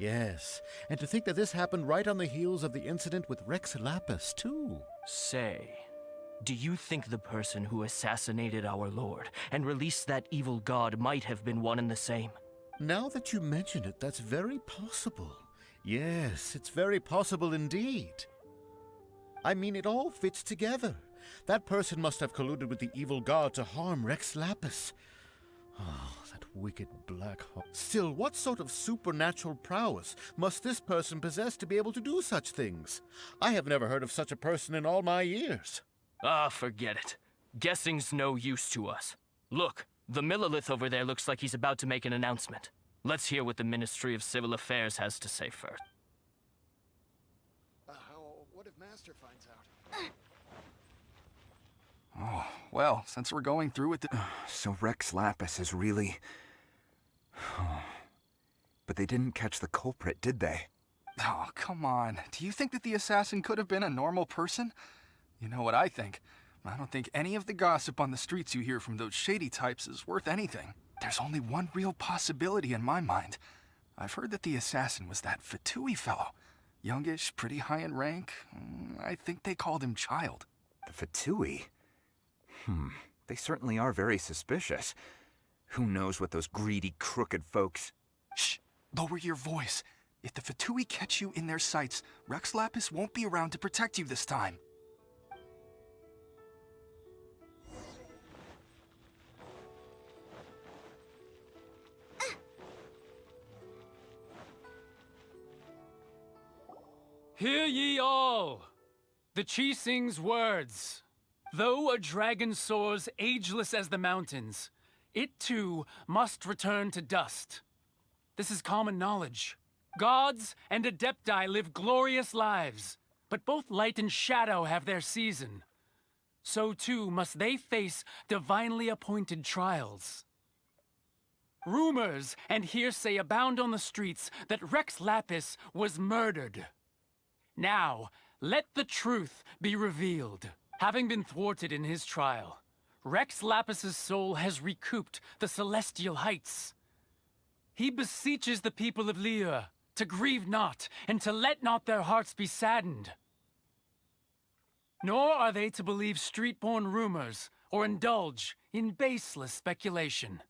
Yes, and to think that this happened right on the heels of the incident with Rex Lapis, too. Say, do you think the person who assassinated our lord and released that evil god might have been one and the same? Now that you mention it, that's very possible. Yes, it's very possible indeed. I mean, it all fits together. That person must have colluded with the evil god to harm Rex Lapis. Oh, that wicked black hole. Still, what sort of supernatural prowess must this person possess to be able to do such things? I have never heard of such a person in all my years. Ah, forget it. Guessing's no use to us. Look, the Millilith over there looks like he's about to make an announcement. Let's hear what the Ministry of Civil Affairs has to say first. What if Master finds out? Oh, well, since we're going through with the... So Rex Lapis is really... But they didn't catch the culprit, did they? Oh, come on. Do you think that the assassin could have been a normal person? You know what I think. I don't think any of the gossip on the streets you hear from those shady types is worth anything. There's only one real possibility in my mind. I've heard that the assassin was that Fatui fellow. Youngish, pretty high in rank. I think they called him Child. The Fatui? They certainly are very suspicious. Who knows what those greedy, crooked folks... Shh! Lower your voice. If the Fatui catch you in their sights, Rex Lapis won't be around to protect you this time. Hear ye all! The Qixing's words. Though a dragon soars ageless as the mountains, it too must return to dust. This is common knowledge. Gods and Adepti live glorious lives, but both light and shadow have their season. So too must they face divinely appointed trials. Rumors and hearsay abound on the streets that Rex Lapis was murdered. Now, let the truth be revealed. Having been thwarted in his trial, Rex Lapis's soul has recouped the celestial heights. He beseeches the people of Liyue to grieve not and to let not their hearts be saddened. Nor are they to believe street-born rumors or indulge in baseless speculation.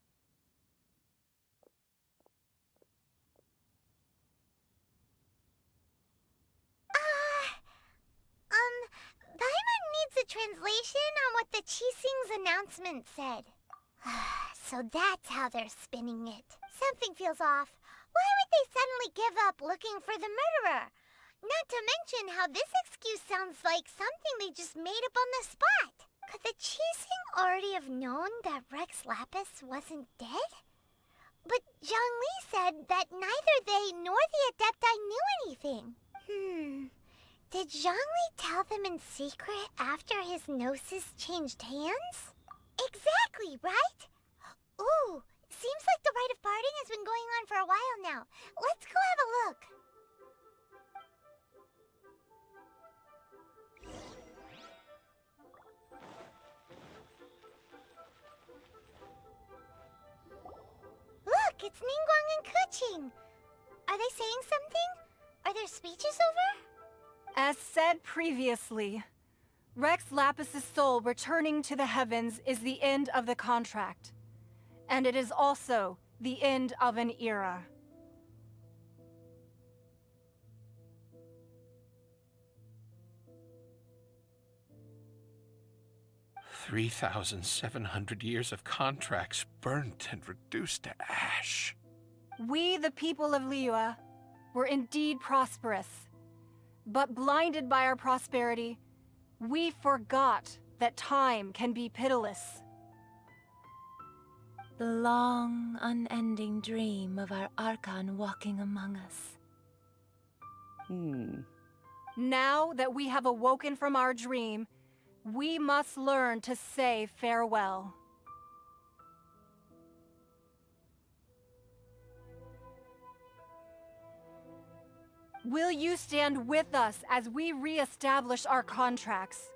Paimon needs a translation on what the Qixing's announcement said. So that's how they're spinning it. Something feels off. Why would they suddenly give up looking for the murderer? Not to mention how this excuse sounds like something they just made up on the spot. Could the Qixing already have known that Rex Lapis wasn't dead? But Zhongli said that neither they nor the Adepti knew anything. Did Zhongli tell them in secret after his gnosis changed hands? Exactly, right? Ooh, seems like the rite of parting has been going on for a while now. Let's go have a look. Look, it's Ningguang and Keqing. Are they saying something? Are their speeches over? As said previously, Rex Lapis's soul returning to the heavens is the end of the contract. And it is also the end of an era. $3,700 years of contracts burnt and reduced to ash. We, the people of Liyue, were indeed prosperous. But blinded by our prosperity, we forgot that time can be pitiless. The long, unending dream of our Archon walking among us. Now that we have awoken from our dream, we must learn to say farewell. Will you stand with us as we re-establish our contracts?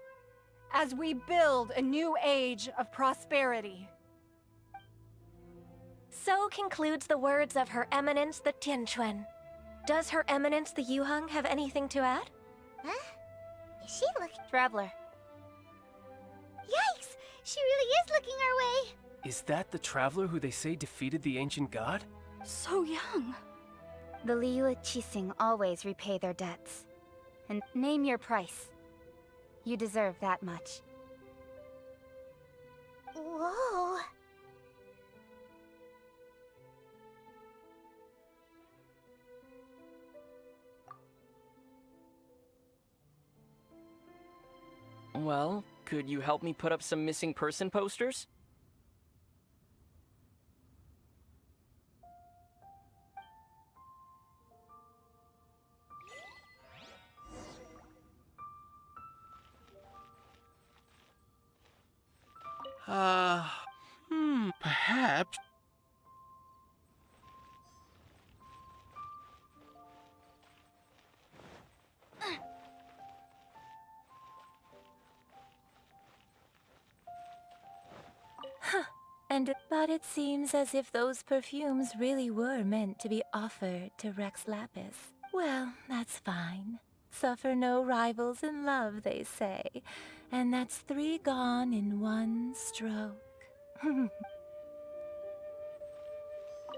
As we build a new age of prosperity? So concludes the words of Her Eminence the Tianquan. Does Her Eminence the Yuheng have anything to add? Huh? Is she looking? Traveler. Yikes! She really is looking our way! Is that the traveler who they say defeated the ancient god? So young. The Liyue Qixing always repay their debts. And name your price. You deserve that much. Whoa. Well, could you help me put up some missing person posters? Perhaps. But it seems as if those perfumes really were meant to be offered to Rex Lapis. Well, that's fine. Suffer no rivals in love, they say. And that's 3 gone in 1 stroke.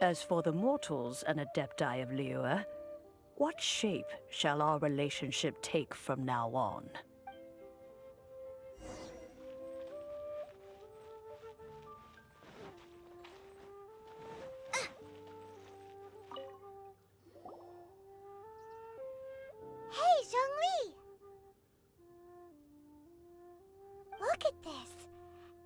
As for the mortals and Adepti of Liyue, what shape shall our relationship take from now on? Hey, Zhongli! Look at this.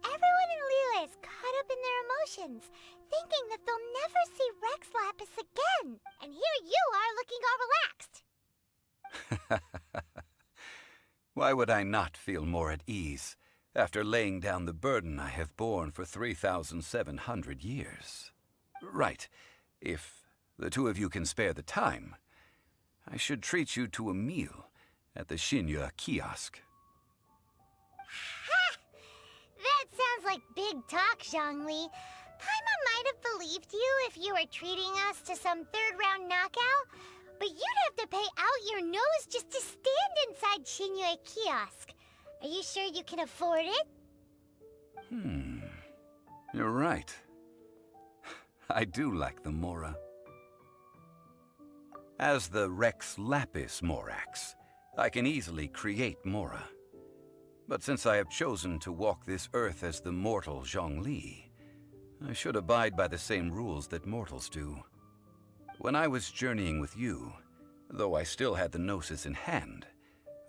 Everyone in Liyue is caught up in their emotions, thinking that they'll never see Rex Lapis again. And here you are looking all relaxed. Why would I not feel more at ease after laying down the burden I have borne for 3,700 years? Right. If the two of you can spare the time, I should treat you to a meal at the Liyue kiosk. Ha! That sounds like big talk, Zhongli. Paimon might have believed you if you were treating us to some third-round knockout, but you'd have to pay out your nose just to stand inside Liyue kiosk. Are you sure you can afford it? You're right. I do like the Mora. As the Rex Lapis Morax, I can easily create Mora. But since I have chosen to walk this earth as the mortal Zhongli, I should abide by the same rules that mortals do. When I was journeying with you, though I still had the Gnosis in hand,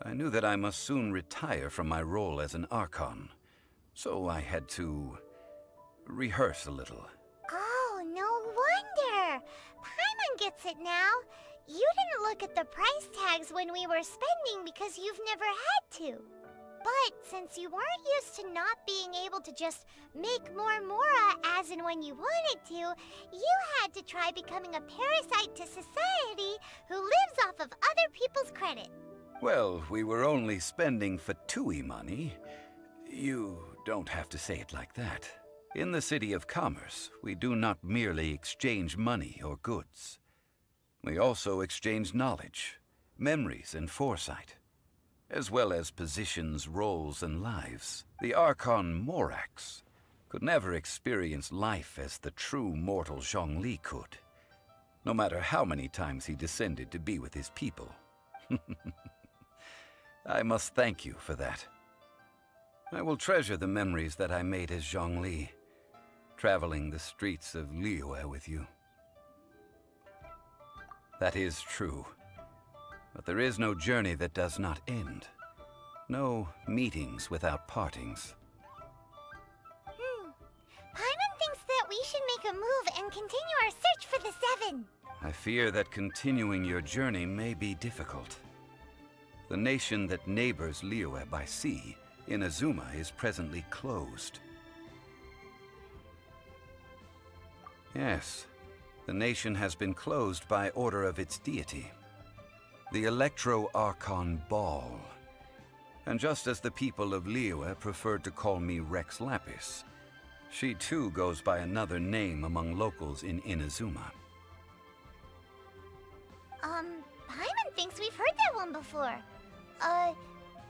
I knew that I must soon retire from my role as an Archon, so I had to rehearse a little. Oh, no wonder! Paimon gets it now. You didn't look at the price tags when we were spending because you've never had to. But since you weren't used to not being able to just make more Mora as and when you wanted to, you had to try becoming a parasite to society who lives off of other people's credit. Well, we were only spending Fatui money. You don't have to say it like that. In the City of Commerce, we do not merely exchange money or goods. We also exchange knowledge, memories, and foresight, as well as positions, roles, and lives. The Archon Morax could never experience life as the true mortal Zhongli could, no matter how many times he descended to be with his people. I must thank you for that. I will treasure the memories that I made as Zhongli, traveling the streets of Liyue with you. That is true. But there is no journey that does not end. No meetings without partings. Paimon thinks that we should make a move and continue our search for the 7. I fear that continuing your journey may be difficult. The nation that neighbors Liyue by sea, Inazuma, is presently closed. Yes, the nation has been closed by order of its deity, the Electro-Archon Ball. And just as the people of Liyue preferred to call me Rex Lapis, she too goes by another name among locals in Inazuma. Paimon thinks we've heard that one before.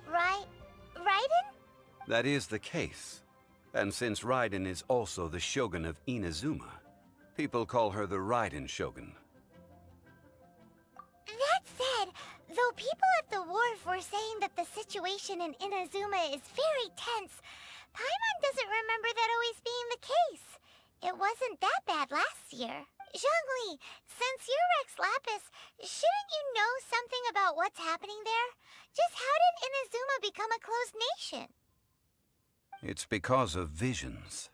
Raiden? That is the case. And since Raiden is also the Shogun of Inazuma, people call her the Raiden Shogun. That said, though people at the wharf were saying that the situation in Inazuma is very tense, Paimon doesn't remember that always being the case. It wasn't that bad last year. Zhongli, since you're Rex Lapis, shouldn't you know something about what's happening there? Just how did Inazuma become a closed nation? It's because of visions.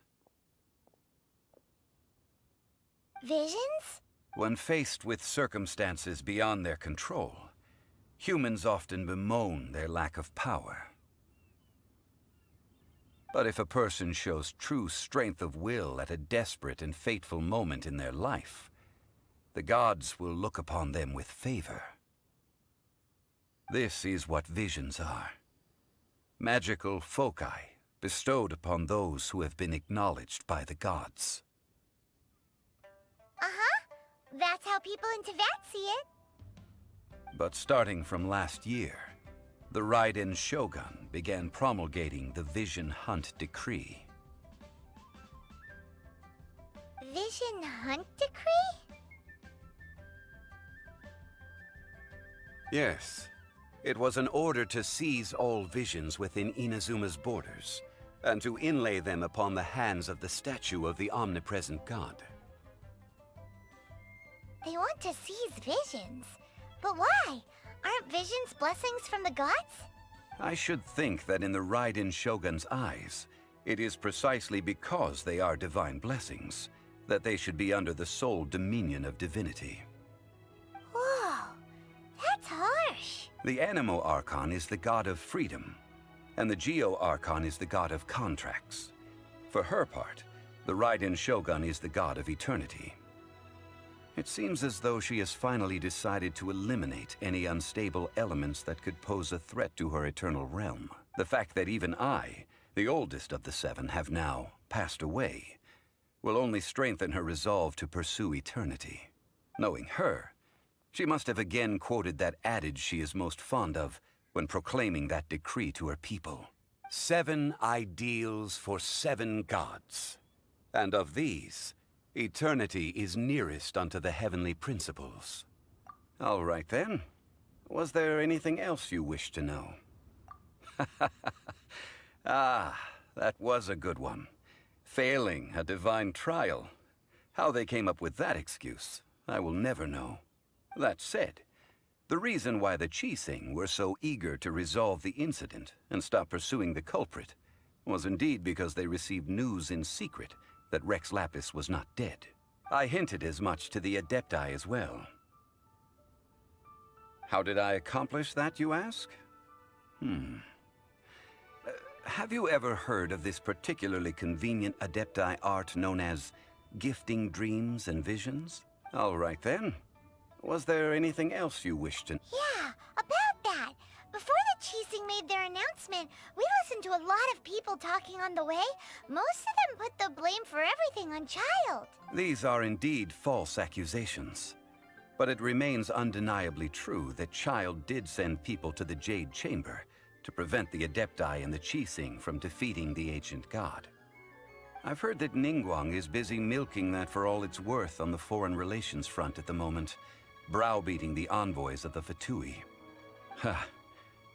Visions? When faced with circumstances beyond their control, humans often bemoan their lack of power. But if a person shows true strength of will at a desperate and fateful moment in their life, the gods will look upon them with favor. This is what visions are. Magical foci bestowed upon those who have been acknowledged by the gods. Uh-huh. That's how people in Teyvat see it. But starting from last year, the Raiden Shogun began promulgating the Vision Hunt Decree. Vision Hunt Decree? Yes. It was an order to seize all visions within Inazuma's borders, and to inlay them upon the hands of the statue of the omnipresent god. They want to seize visions. But why? Aren't visions blessings from the gods? I should think that in the Raiden Shogun's eyes, it is precisely because they are divine blessings that they should be under the sole dominion of divinity. Whoa, that's harsh. The Anemo Archon is the god of freedom, and the Geo Archon is the god of contracts. For her part, the Raiden Shogun is the god of eternity. It seems as though she has finally decided to eliminate any unstable elements that could pose a threat to her eternal realm. The fact that even I, the oldest of the seven, have now passed away, will only strengthen her resolve to pursue eternity. Knowing her, she must have again quoted that adage she is most fond of when proclaiming that decree to her people. 7 ideals for 7 gods. And of these, eternity is nearest unto the heavenly principles. All right then. Was there anything else you wished to know? Ah, that was a good one. Failing a divine trial. How they came up with that excuse, I will never know. That said, the reason why the Qixing were so eager to resolve the incident and stop pursuing the culprit was indeed because they received news in secret that Rex Lapis was not dead. I hinted as much to the Adepti as well. How did I accomplish that, you ask? Have you ever heard of this particularly convenient Adepti art known as gifting dreams and visions? All right then. Was there anything else you wished to... Yeah, about that. Before the Qixing made their announcement, we listened to a lot of people talking on the way. Most of them put the blame for everything on Child. These are indeed false accusations. But it remains undeniably true that Child did send people to the Jade Chamber to prevent the Adepti and the Qixing from defeating the ancient god. I've heard that Ningguang is busy milking that for all it's worth on the foreign relations front at the moment, browbeating the envoys of the Fatui. Ha!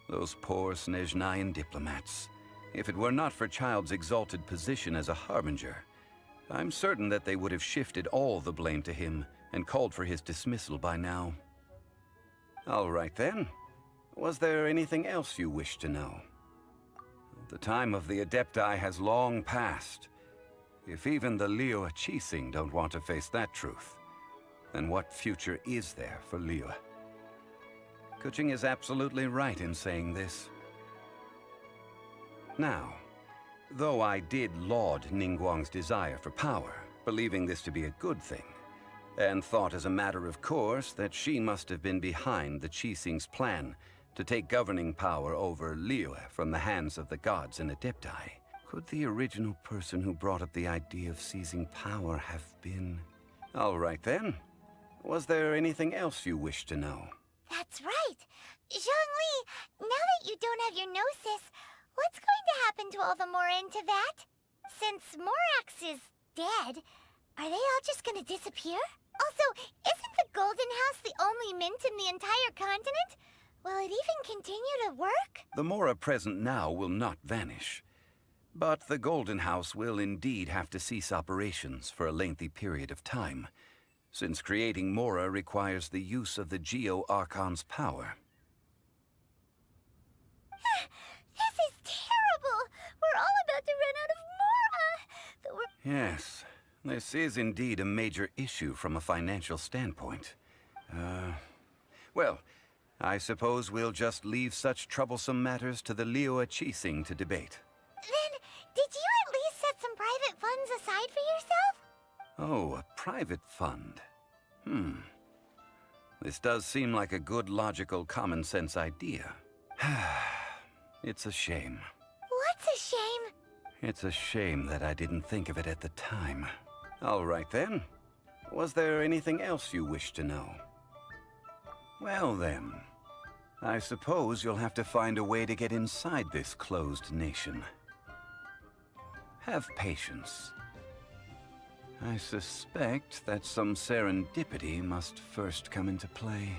Those poor Snezhnayan diplomats. If it were not for Child's exalted position as a harbinger, I'm certain that they would have shifted all the blame to him and called for his dismissal by now. All right then. Was there anything else you wished to know? The time of the Adepti has long passed. If even the Liyue Qixing don't want to face that truth, then what future is there for Liyue? Kuching is absolutely right in saying this. Now, though I did laud Ningguang's desire for power, believing this to be a good thing, and thought as a matter of course that she must have been behind the Qixing's plan to take governing power over Liyue from the hands of the gods and Adepti, could the original person who brought up the idea of seizing power have been... All right then. Was there anything else you wish to know? That's right. Zhongli, now that you don't have your gnosis, what's going to happen to all the Mora in Teyvat? Since Morax is dead, are they all just gonna disappear? Also, isn't the Golden House the only mint in the entire continent? Will it even continue to work? The Mora present now will not vanish. But the Golden House will indeed have to cease operations for a lengthy period of time, since creating Mora requires the use of the Geo-Archon's power. This is terrible! We're all about to run out of Mora! Yes, this is indeed a major issue from a financial standpoint. Well, I suppose we'll just leave such troublesome matters to the Liyue Qixing to debate. Then, did you at least set some private funds aside for yourself? Oh, a private fund. This does seem like a good, logical, common-sense idea. It's a shame. What's a shame? It's a shame that I didn't think of it at the time. All right, then. Was there anything else you wish to know? Well, then. I suppose you'll have to find a way to get inside this closed nation. Have patience. I suspect that some serendipity must first come into play.